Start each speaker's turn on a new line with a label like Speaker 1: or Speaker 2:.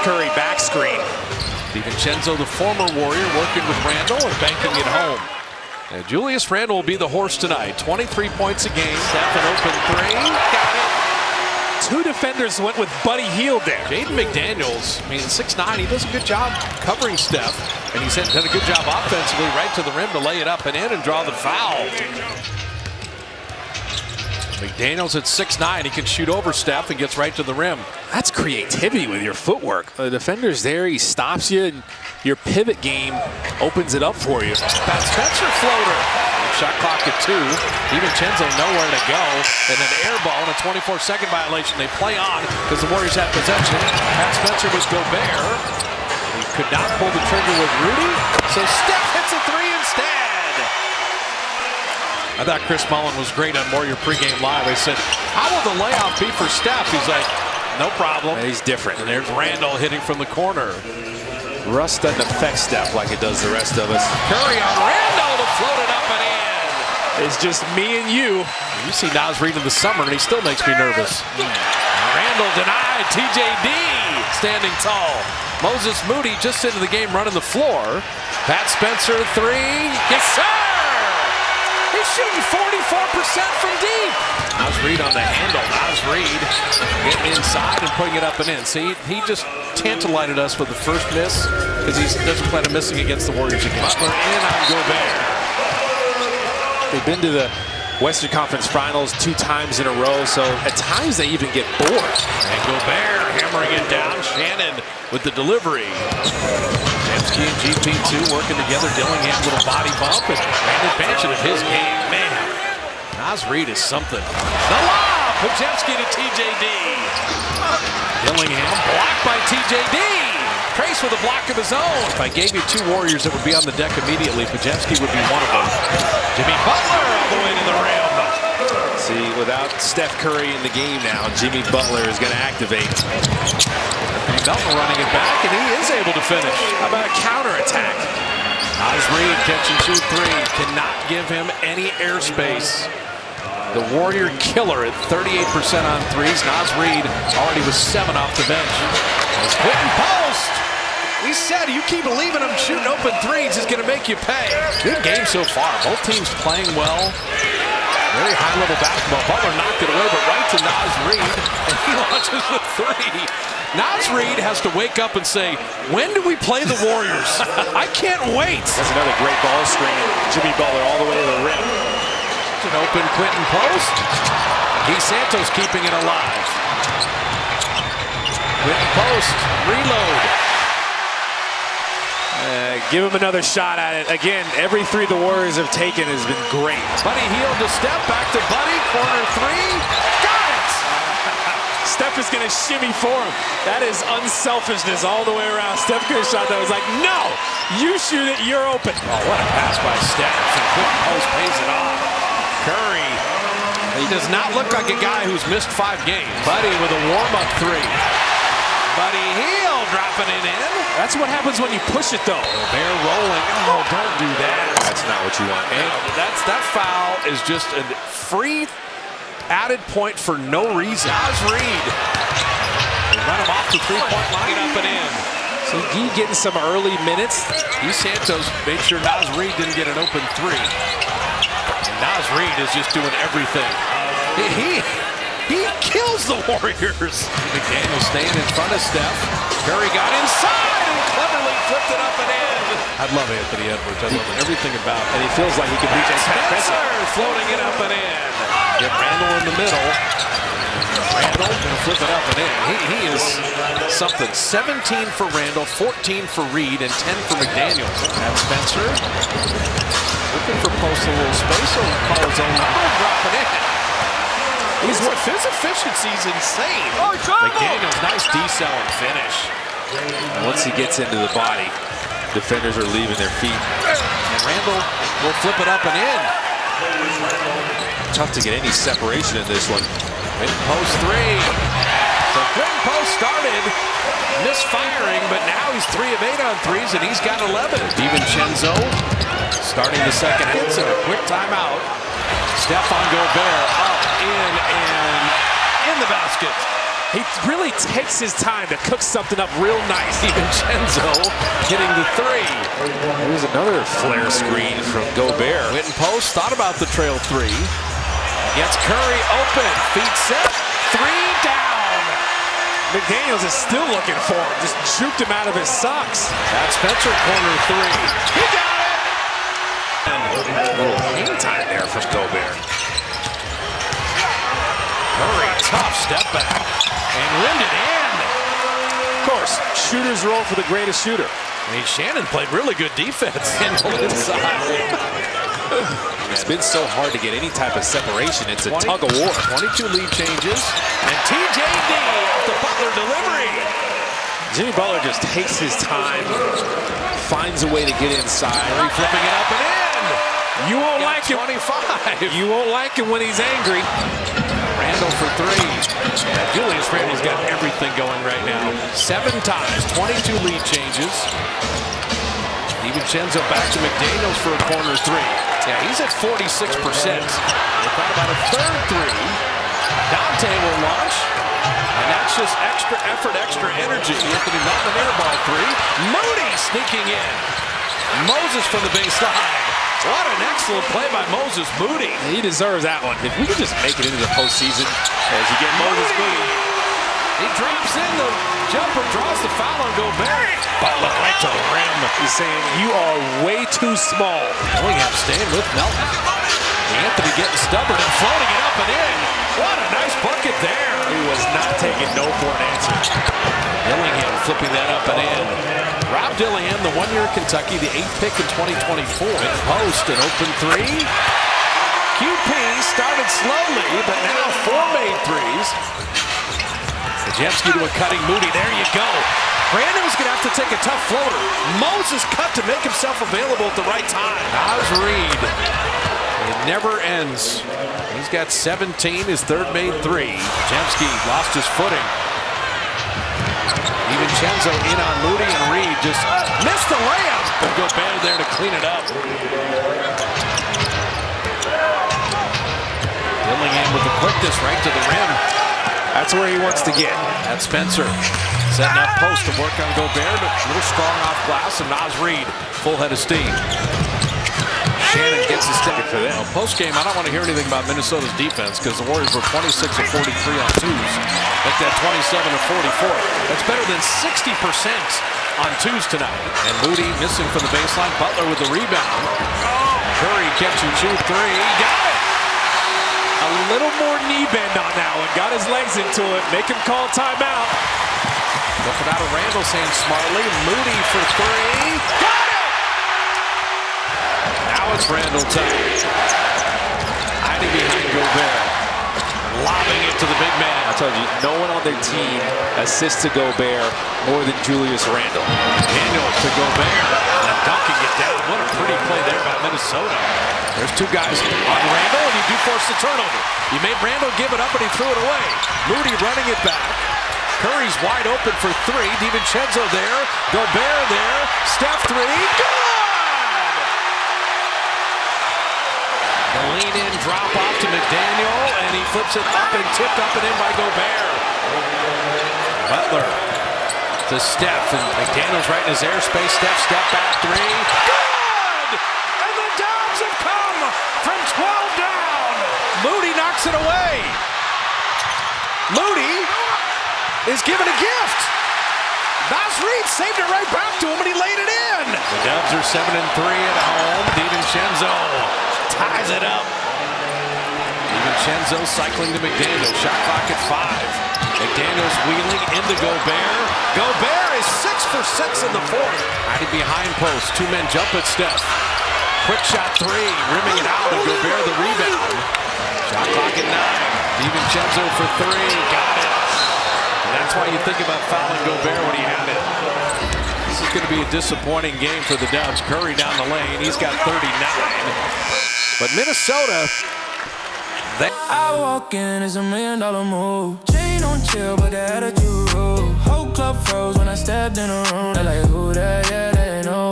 Speaker 1: Curry back screen.
Speaker 2: DiVincenzo, the former Warrior, working with Randall and banking it home. And Julius Randle will be the horse tonight. 23 points a game. Steph an open three. Got it.
Speaker 1: Two defenders went with Buddy Hield there.
Speaker 2: Jaden McDaniels, I mean, 6'9", he does a good job covering Steph. And he's done a good job offensively right to the rim to lay it up and in and draw the foul. McDaniels at 6'9", he can shoot over Steph and gets right to the rim.
Speaker 1: That's creativity with your footwork. The defender's there, he stops you, and your pivot game opens it up for you.
Speaker 2: Pat Spencer floater. Shot clock at 2. DiVincenzo nowhere to go. And an air ball and a 24-second violation. They play on because the Warriors have possession. Pat Spencer was Gobert. He could not pull the trigger with Rudy. So Steph hits a 3 instead. I thought Chris Mullin was great on Warrior pregame live. I said, how will the layoff be for Steph? He's like, no problem.
Speaker 1: And he's different.
Speaker 2: And there's Randall hitting from the corner.
Speaker 1: Rust doesn't affect Steph like it does the rest of us.
Speaker 2: Curry on Randall to float it up and in.
Speaker 1: It's just me and you.
Speaker 2: You see Nas Reed in the summer, and he still makes me nervous. Randall denied. TJD standing tall. Moses Moody just into the game running the floor. Pat Spencer 3. Yes, sir! He's shooting 44% from deep. Nas Reed on the handle. Nas Reed getting inside and putting it up and in. See, he just tantalized us with the first miss because he doesn't plan on missing against the Warriors again. Butler in on Gobert.
Speaker 1: They've been to the Western Conference Finals 2 times in a row, so at times they even get bored.
Speaker 2: And Gobert hammering it down. Shannon with the delivery. Jamski and GP2 working together. Dillingham little body bump and an advantage of his game. Man, Nas Reed is something. The lob! Podziemski to TJD. Dillingham blocked by TJD. Trace with a block of his own. If I gave you 2 Warriors that would be on the deck immediately, Podziemski would be one of them. Jimmy Butler all the way to the rim.
Speaker 1: See, without Steph Curry in the game now, Jimmy Butler is going to activate.
Speaker 2: Butler running it back, and he is able to finish.
Speaker 1: How about a counterattack?
Speaker 2: Nas Reed catch and shoot 3. Cannot give him any airspace. The Warrior killer at 38% on threes. Nas Reed already was 7 off the bench. As Quentin Post. We said you keep believing him shooting open threes is going to make you pay. Good game so far. Both teams playing well. Very high-level basketball. Butler knocked it away, but right to Nas Reed, and he launches the 3. Nas Reed has to wake up and say, when do we play the Warriors? I can't wait.
Speaker 1: That's another great ball screen. Jimmy Butler all the way to the rim.
Speaker 2: An open Quentin Post. Guy Santos keeping it alive. Quentin Post, reload.
Speaker 1: Give him another shot at it. Again, every 3 the Warriors have taken has been great.
Speaker 2: Buddy Hield to Steph, back to Buddy, corner 3. Got it!
Speaker 1: Steph is going to shimmy for him. That is unselfishness all the way around. Steph could have shot that. Was like, no, you shoot it, you're open.
Speaker 2: Oh, what a pass by Steph. And Quentin Post pays it off. Curry, he does not look like a guy who's missed 5 games. Buddy with a warm-up 3. Buddy Hield dropping it in.
Speaker 1: That's what happens when you push it, though.
Speaker 2: Gobert rolling. Oh, don't do that.
Speaker 1: That's not what you want.
Speaker 2: And that foul is just a free added point for no reason. Nas Reed. They run him off the 3-point line up and in.
Speaker 1: So Guy getting some early minutes.
Speaker 2: Guy Santos made sure Nas Reed didn't get an open 3. And Nas Reed is just doing everything. He kills the Warriors. McDaniel staying in front of Steph. Curry got inside and cleverly flipped it up and in. I love Anthony Edwards. I love everything about it.
Speaker 1: And he feels like he could reach that
Speaker 2: Spencer floating it up and in. Get Randall in the middle. Randall gonna flip it up and in. He is something. 17 for Randall, 14 for Reed, and 10 for McDaniel. Pat Spencer looking for Post a little space, so he'll call his own number and drop it in. His efficiency is insane. McDaniel's nice decel and finish.
Speaker 1: And once he gets into the body, defenders are leaving their feet.
Speaker 2: And Randall will flip it up and in.
Speaker 1: Tough to get any separation in this one.
Speaker 2: Quentin Post 3. So Quentin Post started misfiring, but now he's 3 of 8 on threes, and he's got 11. DiVincenzo starting the second hits and a quick timeout. Steph on Gobert, up, in, and in the basket.
Speaker 1: He really takes his time to cook something up real nice.
Speaker 2: DiVincenzo hitting the three.
Speaker 1: Here's another flare screen from Gobert.
Speaker 2: Witten post, thought about the trail three. Gets Curry open, feet set, three down.
Speaker 1: McDaniels is still looking for him, just juked him out of his socks.
Speaker 2: That's Spencer, corner three.
Speaker 1: He got it! A little hang time there from Gobert.
Speaker 2: Curry, tough step back, and rimmed it in.
Speaker 1: Of course, shooters roll for the greatest shooter.
Speaker 2: I mean, Shannon played really good defense inside.
Speaker 1: It's been so hard to get any type of separation. It's a tug of war.
Speaker 2: 22 lead changes, and TJD off the Butler delivery.
Speaker 1: Jimmy Butler just takes his time, finds a way to get inside.
Speaker 2: Curry flipping it up and in.
Speaker 1: You won't like it.
Speaker 2: 25.
Speaker 1: You won't like it when he's angry.
Speaker 2: Randall for three. Julius Randle's got everything going right now. 7 times, 22 lead changes. DiVincenzo back to McDaniels for a corner three. Yeah, he's at 46%. They thought about a third three. Dante will launch. And that's just extra effort, extra energy. Anthony not an air ball three. Moody sneaking in. Moses from the baseline. What an excellent play by Moses Moody.
Speaker 1: He deserves that one. If we could just make it into the postseason as you get Moses Moody.
Speaker 2: He drops in the jumper, draws the foul on Gobert. Butler right to the rim.
Speaker 1: He's saying, you are way too small.
Speaker 2: Dillingham staying with Melton. Anthony getting stubborn and floating it up and in. What a nice bucket there.
Speaker 1: He was not taking no for an answer.
Speaker 2: Dillingham flipping that up and in. Rob Dillingham, the 1-year Kentucky, the 8th pick in 2024. Post an open three. QP started slowly, but now 4 made threes. Kajewski to a cutting Moody. There you go. Brandon was going to have to take a tough floater. Moses cut to make himself available at the right time. Naz Reid. It never ends. He's got 17, his third made three. Kajewski lost his footing. DiVincenzo in on Moody, and Reid just missed the layup. But Gobert there to clean it up. Dillingham with the quickness right to the rim.
Speaker 1: That's where he wants to get.
Speaker 2: That's Spencer setting up post to work on Gobert, but a little strong off glass, and Naz Reid full head of steam. Shannon gets his ticket for that. Post game, I don't want to hear anything about Minnesota's defense because the Warriors were 26 of 43 on twos. Make that 27 of 44. That's better than 60% on twos tonight. And Moody missing from the baseline. Butler with the rebound. Curry catch and shoot three. Got it.
Speaker 1: A little more knee bend on that one. Got his legs into it. Make him call timeout.
Speaker 2: Looking out of Randall's hand smartly. Moody for three. Got it! Now it's Randall time. Hiding behind Gobert. Lobbing it to the big man.
Speaker 1: I told you, no one on their team assists to Gobert more than Julius Randle.
Speaker 2: Daniels to Gobert. And dunking it down. What a pretty play there by Minnesota. There's 2 guys on Randall, and you do force the turnover. You made Randall give it up, and he threw it away. Moody running it back. Curry's wide open for 3. DiVincenzo there. Gobert there. Steph 3. Good! The lean in, drop off to McDaniel, and he flips it up and tipped up and in by Gobert. Butler to Steph, and McDaniel's right in his airspace. Step back 3. Good! And the Dubs have come from 12 down. Moody knocks it away. Moody is given a gift. Naz Reid saved it right back to him, and he laid it in. The Dubs are 7-3 at home. DiVincenzo ties it up. DiVincenzo cycling to McDaniel. Shot clock at 5. McDaniel's wheeling into Gobert. Gobert is 6 for 6 in the 4th. Hiding behind post. 2 men jump at Steph. Quick shot 3. Rimming it out, and Gobert the rebound. Shot clock at 9. DiVincenzo for 3. Got it. And that's why you think about fouling Gobert when he had it. This is going to be a disappointing game for the Dubs. Curry down the lane. He's got 39. But Minnesota,
Speaker 3: I walk in, it's $1 million move. Chain on chill, but the attitude rude. Whole club froze when I stepped in the room. They're like, who that? Yeah, they know.